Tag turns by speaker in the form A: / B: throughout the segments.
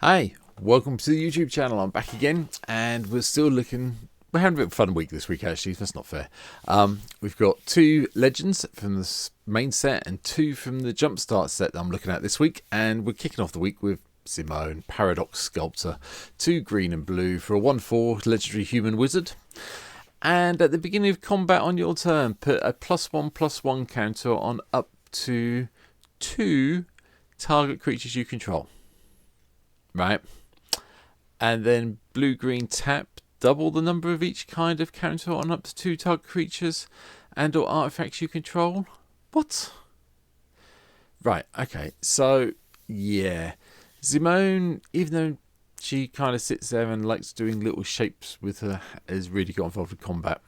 A: Hi, welcome to the YouTube channel. I'm back again, and we're having a bit of a fun week this week, actually. That's not fair. We've got 2 legends from the main set and 2 from the Jumpstart set that I'm looking at this week, and we're kicking off the week with Zimone, Paradox Sculptor, 2 green and blue for a 1/4 legendary human wizard. And at the beginning of combat on your turn, put a +1/+1 counter on up to 2 target creatures you control. Right, and then blue-green tap, double the number of each kind of counter on up to 2 target creatures and or artifacts you control. What? Right, okay, so yeah, Zimone, even though she kind of sits there and likes doing little shapes with her, has really got involved in combat.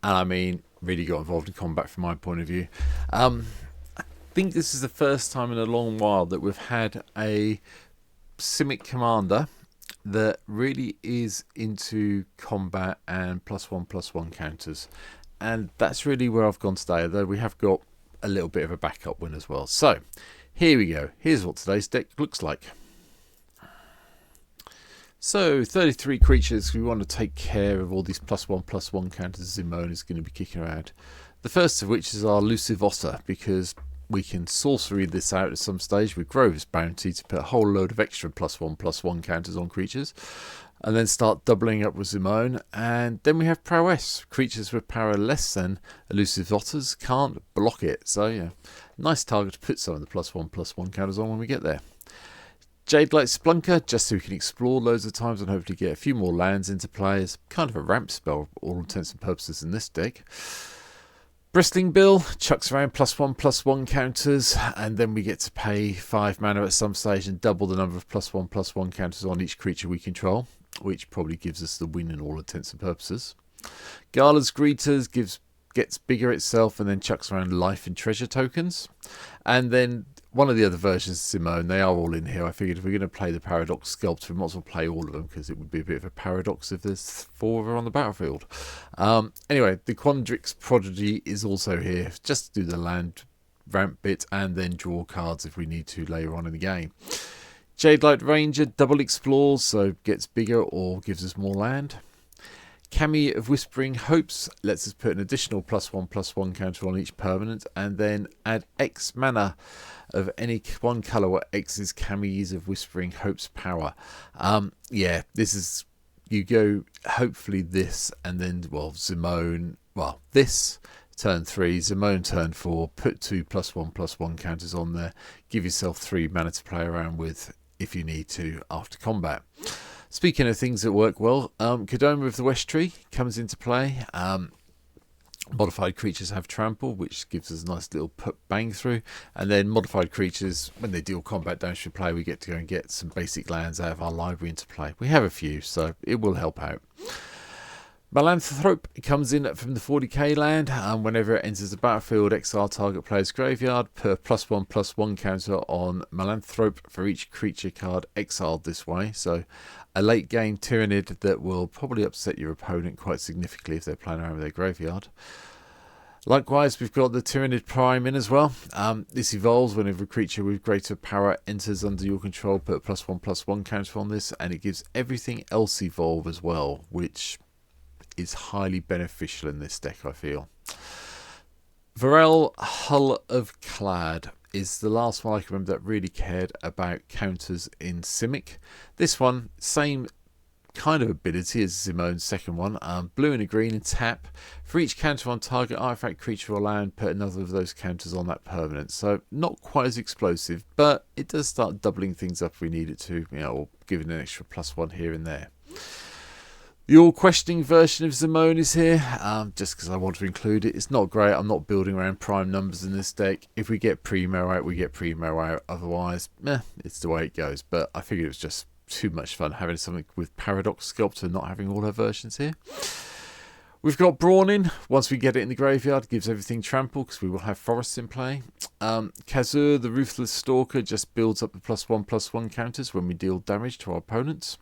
A: And I mean, really got involved in combat from my point of view. I think this is the first time in a long while that we've had a Simic commander that really is into combat and +1/+1 counters, and that's really where I've gone today, although we have got a little bit of a backup win as well. So here we go. Here's what today's deck looks like. So 33 creatures. We want to take care of all these +1/+1 counters Zimone is going to be kicking around. The first of which is our elusive otter, because we can sorcery this out at some stage with Grover's Bounty to put a whole load of extra +1/+1 counters on creatures, and then start doubling up with Zimone. And then we have prowess. Creatures with power less than elusive otters can't block it. So yeah, nice target to put some of the +1/+1 counters on when we get there. Jade Light Splunker, just so we can explore loads of times and hopefully get a few more lands into play. It's kind of a ramp spell, all intents and purposes, in this deck. Bristling Bill chucks around +1/+1 counters, and then we get to pay 5 mana at some stage and double the number of +1/+1 counters on each creature we control, which probably gives us the win in all intents and purposes. Gala's Greeters gets bigger itself and then chucks around life and treasure tokens. And then one of the other versions of Zimone, they are all in here. I figured if we're going to play the Paradox Sculptor, we might as well play all of them, because it would be a bit of a paradox if there's 4 of her on the battlefield. Anyway, the Quandrix Prodigy is also here, just to do the land ramp bit and then draw cards if we need to later on in the game. Jade Light Ranger double explores, so gets bigger or gives us more land. Cami of Whispering Hopes lets us put an additional +1/+1 counter on each permanent, and then add X mana of any one colour where X is Cami's of Whispering Hopes power. Yeah, this is, you go hopefully this, and then, well, Zimone, well, this turn 3, Zimone turn 4, put 2 +1/+1 counters on there, give yourself 3 mana to play around with if you need to after combat. Speaking of things that work well, Kodama of the West Tree comes into play. Modified creatures have trample, which gives us a nice little bang through. And then modified creatures, when they deal combat damage to play, we get to go and get some basic lands out of our library into play. We have a few, so it will help out. Malanthrope comes in from the 40k land, and whenever it enters the battlefield, exile target player's graveyard, put a +1/+1 counter on Malanthrope for each creature card exiled this way. So a late game Tyrannid that will probably upset your opponent quite significantly if they're playing around with their graveyard. Likewise, we've got the Tyrannid Prime in as well. This evolves whenever a creature with greater power enters under your control, put a +1/+1 counter on this, and it gives everything else evolve as well, which is highly beneficial in this deck, I feel. Varel, Hull of Clad is the last one I can remember that really cared about counters in Simic. This one, same kind of ability as Zimone's second one. Blue and a green and tap. For each counter on target artifact, creature or land, put another of those counters on that permanent. So not quite as explosive, but it does start doubling things up if we need it to, you know, or giving an extra +1 here and there. The all-questioning version of Zimone is here, just because I want to include it. It's not great. I'm not building around prime numbers in this deck. If we get Primo out, we get Primo out. Otherwise, it's the way it goes. But I figured it was just too much fun having something with Paradox Sculptor, not having all her versions here. We've got Brawn in. Once we get it in the graveyard, it gives everything trample, because we will have forests in play. Kazur, the Ruthless Stalker, just builds up the +1/+1 counters when we deal damage to our opponents.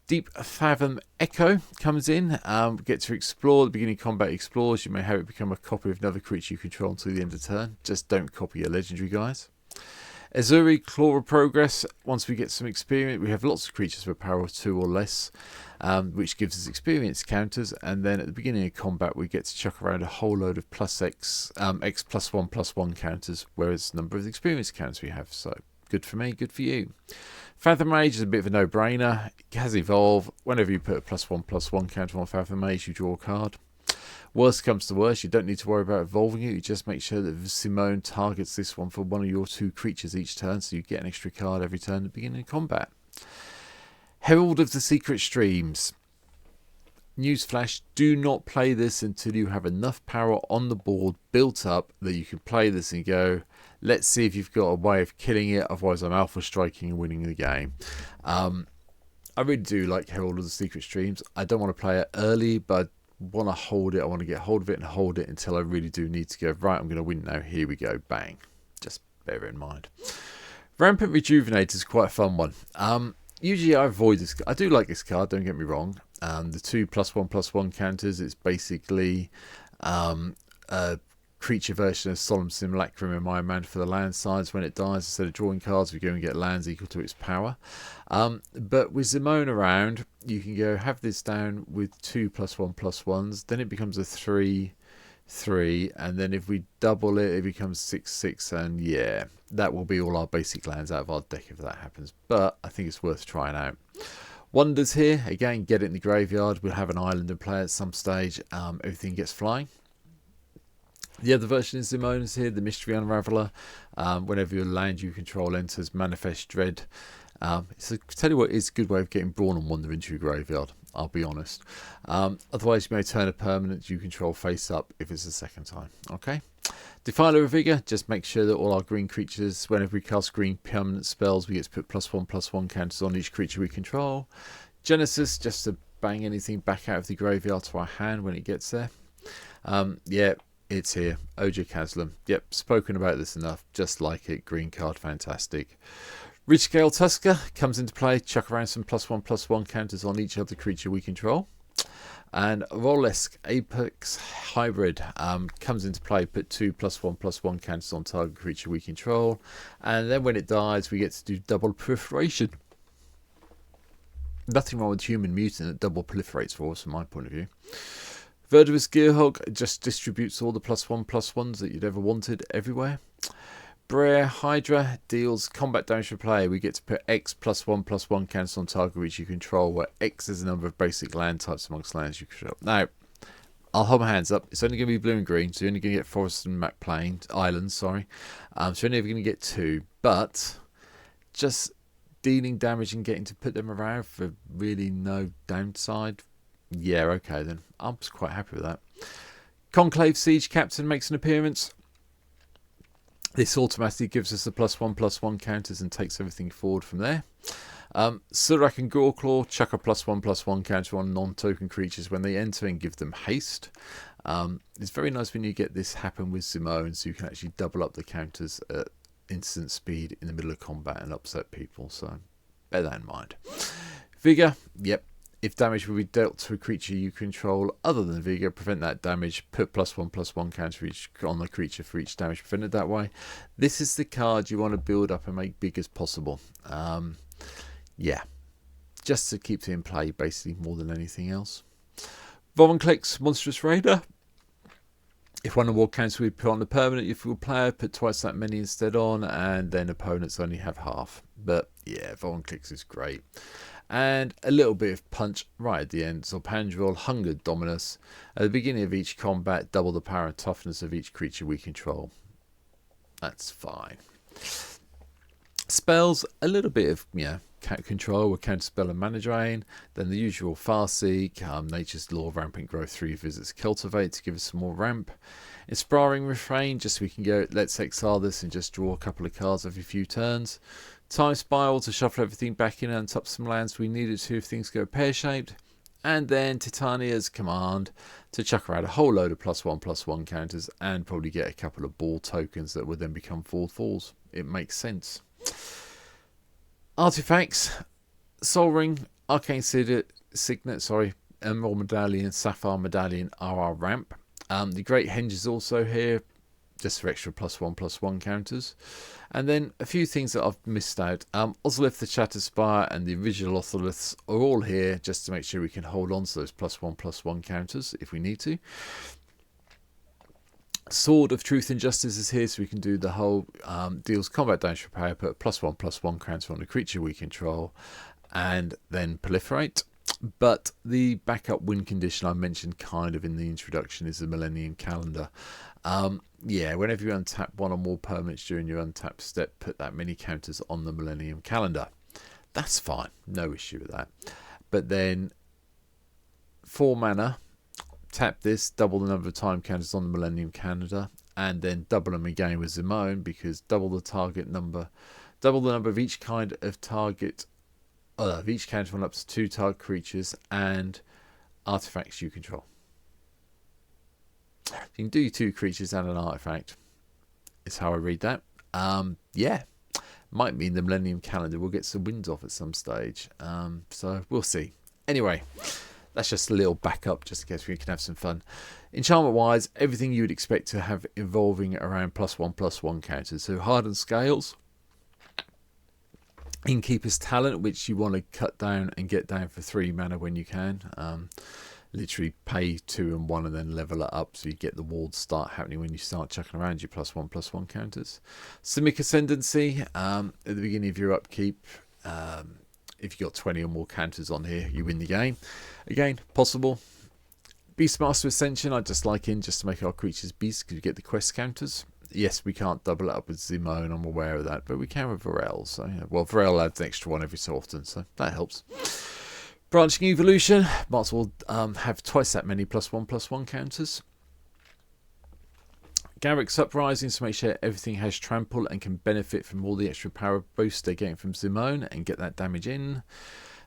A: Deep Fathom Echo comes in. Get to explore. At the beginning of combat explores. You may have it become a copy of another creature you control until the end of turn. Just don't copy your legendary guys. Azuri, Claw of Progress. Once we get some experience, we have lots of creatures with power of 2 or less, which gives us experience counters. And then at the beginning of combat, we get to chuck around a whole load of plus X, X +1/+1 counters, whereas the number of experience counters we have. So good for me, good for you. Fathom Mage is a bit of a no-brainer. It has evolved. Whenever you put a +1/+1 counter on Fathom Mage, you draw a card. Worst comes to worst, you don't need to worry about evolving it. You just make sure that Zimone targets this one for one of your 2 creatures each turn, so you get an extra card every turn at the beginning of combat. Herald of the Secret Streams. Newsflash, do not play this until you have enough power on the board built up that you can play this and go, let's see if you've got a way of killing it, otherwise I'm alpha striking and winning the game. I really do like Herald of the Secret Streams. I don't want to play it early, but I want to hold it. I want to get hold of it and hold it until I really do need to go, right, I'm going to win now. Here we go. Bang. Just bear it in mind. Rampant Rejuvenate is quite a fun one. Usually I avoid this. I do like this card, don't get me wrong. The 2 +1/+1 counters, it's basically a creature version of Solemn Simulacrum in my hand for the land sides. When it dies, instead of drawing cards, we go and get lands equal to its power. But with Zimone around, you can go have this down with 2 +1/+1s, then it becomes a 3/3, and then if we double it, it becomes 6/6, and yeah, that will be all our basic lands out of our deck if that happens. But I think it's worth trying out. Wonders here, again, get it in the graveyard. We'll have an island in play at some stage. Everything gets flying. The other version is Zimone is here, the Mystery Unraveler. Whenever your land you control enters Manifest Dread. Tell you what, it's a good way of getting Brawn and Wonder into your graveyard, I'll be honest. Otherwise, you may turn a permanent you control face up if it's the second time. Okay. Defiler of Vigor, just make sure that all our green creatures, whenever we cast green permanent spells, we get to put +1/+1 counters on each creature we control. Genesis, just to bang anything back out of the graveyard to our hand when it gets there. Yeah, it's here. Ojek Haslam. Yep, spoken about this enough. Just like it. Green card, fantastic. Ridgescale Tusker comes into play. Chuck around some +1/+1 counters on each other creature we control. And Rolesk Apex Hybrid comes into play. Put 2 +1/+1 counters on target creature we control. And then when it dies, we get to do double proliferation. Nothing wrong with Human Mutant that double proliferates for us from my point of view. Verdurous Gearhog just distributes all the +1/+1s that you'd ever wanted everywhere. Brer Hydra deals combat damage for player. We get to put X +1/+1 counters on target which you control, where X is the number of basic land types amongst lands you control. Now, I'll hold my hands up. It's only going to be blue and green, so you're only going to get forest and map plains, islands, sorry. So you're only ever going to get 2, but just dealing damage and getting to put them around for really no downside. Yeah, okay then. I'm quite happy with that. Conclave Siege Captain makes an appearance. This automatically gives us the +1/+1 counters and takes everything forward from there. Surak and Goreclaw chuck a +1/+1 counter on non-token creatures when they enter and give them haste. It's very nice when you get this happen with Zimone, so you can actually double up the counters at instant speed in the middle of combat and upset people, so bear that in mind. Vigor, yep. If damage will be dealt to a creature you control other than Vigor, prevent that damage. Put +1/+1 counter on the creature for each damage prevented that way. This is the card you want to build up and make big as possible. Yeah, just to keep it in play, basically, more than anything else. Vaughn-Click's Monstrous Raider. If one or more counters we put on the permanent, if you're a player, put twice that many instead on, and then opponents only have half. But yeah, Vaughn-Clicks is great. And a little bit of punch right at the end. So Pandrel, Hungered Dominus. At the beginning of each combat, double the power and toughness of each creature we control. That's fine. Spells, a little bit of control with Counterspell and Mana Drain. Then the usual Farseek, Nature's Law, Rampant Growth, 3 visits Cultivate to give us some more ramp. Inspiring Refrain, just so we can go, let's exile this and just draw a couple of cards every few turns. Time Spiral to shuffle everything back in and top some lands we needed to if things go pear-shaped. And then Titania's Command to chuck around a whole load of +1/+1 counters and probably get a couple of ball tokens that would then become 4/4s. It makes sense. Artifacts, Sol Ring, Arcane Signet, Emerald Medallion, Sapphire Medallion are our ramp. The Great Henge is also here. just for extra +1/+1 counters. And then a few things that I've missed out. Ozolith, the Shatterspire, and the original Otoliths are all here just to make sure we can hold on to those +1/+1 counters if we need to. Sword of Truth and Justice is here, so we can do the whole deals combat damage for power, put a +1/+1 counter on the creature we control, and then proliferate. But the backup win condition I mentioned kind of in the introduction is the Millennium Calendar. Yeah, whenever you untap one or more permanents during your untap step, put that many counters on the Millennium Calendar. That's fine, no issue with that. But then 4 mana, tap this, double the number of time counters on the Millennium Calendar, and then double them again with Zimone, because double the number of each kind of target of each counter on up to 2 target creatures and artifacts you control. You can do 2 creatures and an artifact, is how I read that. Yeah, might mean the Millennium Calendar will get some wins off at some stage, so we'll see. Anyway, that's just a little backup just in case we can have some fun. Enchantment wise, everything you would expect to have evolving around +1/+1 counters. So Hardened Scales, Innkeeper's Talent, which you want to cut down and get down for 3 mana when you can. Literally pay 2 and 1 and then level it up so you get the wards start happening when you start chucking around your +1/+1 counters. Simic Ascendancy, at the beginning of your upkeep, if you got 20 or more counters on here, you win the game. Again, possible. Beastmaster Ascension, I just like in just to make our creatures beasts because you get the quest counters. Yes, we can't double it up with Zimone, I'm aware of that, but we can with Varel. So, yeah. Well, Varel adds an extra one every so often, so that helps. Branching Evolution, might as well have twice that many +1/+1 counters. Garruk's Uprising, to make sure everything has trample and can benefit from all the extra power boost they're getting from Zimone and get that damage in.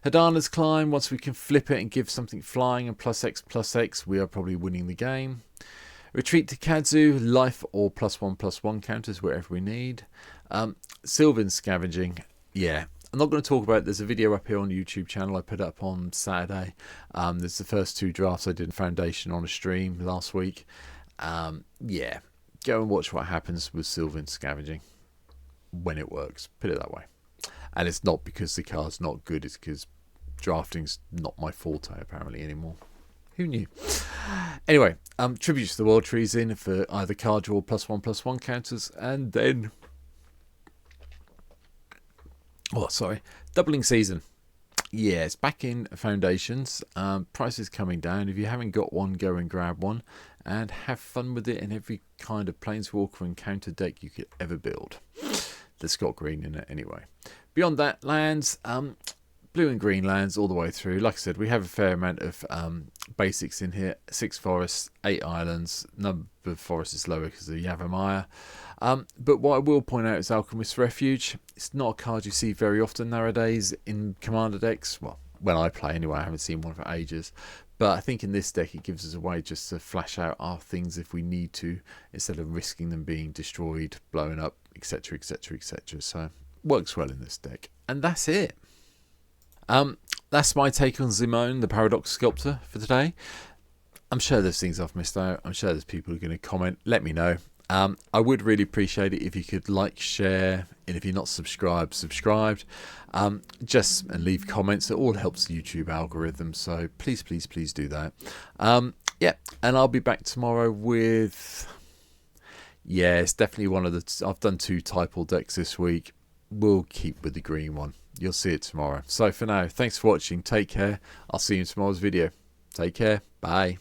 A: Hadana's Climb, once we can flip it and give something flying and +X/+X, we are probably winning the game. Retreat to Kadzu, life or +1/+1 counters wherever we need. Sylvan Scavenging, yeah. I'm not going to talk about it. There's a video up here on the YouTube channel I put up on Saturday. There's the first 2 drafts I did in Foundation on a stream last week. Yeah, go and watch what happens with Sylvan Scavenging when it works. Put it that way. And it's not because the card's not good. It's because drafting's not my forte apparently anymore. Who knew? Anyway, Tribute to the World Trees in for either card draw +1/+1 counters, and then Doubling Season. Yeah, it's back in Foundations. Price is coming down. If you haven't got one, go and grab one and have fun with it in every kind of Planeswalker and counter deck you could ever build that's got green in it anyway. Beyond that, lands, blue and green lands all the way through. Like I said, we have a fair amount of basics in here. 6 forests, 8 islands. Number of forests is lower because of Yavimaya. But what I will point out is Alchemist's Refuge. It's not a card you see very often nowadays in Commander decks. Well, when I play anyway, I haven't seen one for ages. But I think in this deck it gives us a way just to flash out our things if we need to, instead of risking them being destroyed, blown up, etc, etc, etc. So, works well in this deck. And that's it. That's my take on Zimone, the Paradox Sculptor, for today. I'm sure there's things I've missed out. I'm sure there's people who are going to comment. Let me know. I would really appreciate it if you could like, share, and if you're not subscribed, just and leave comments. It all helps the YouTube algorithm, so please, please, please do that. Yeah, and I'll be back tomorrow with, yeah, it's definitely one of the, I've done 2 Typal decks this week. We'll keep with the green one. You'll see it tomorrow. So for now, thanks for watching. Take care. I'll see you in tomorrow's video. Take care. Bye.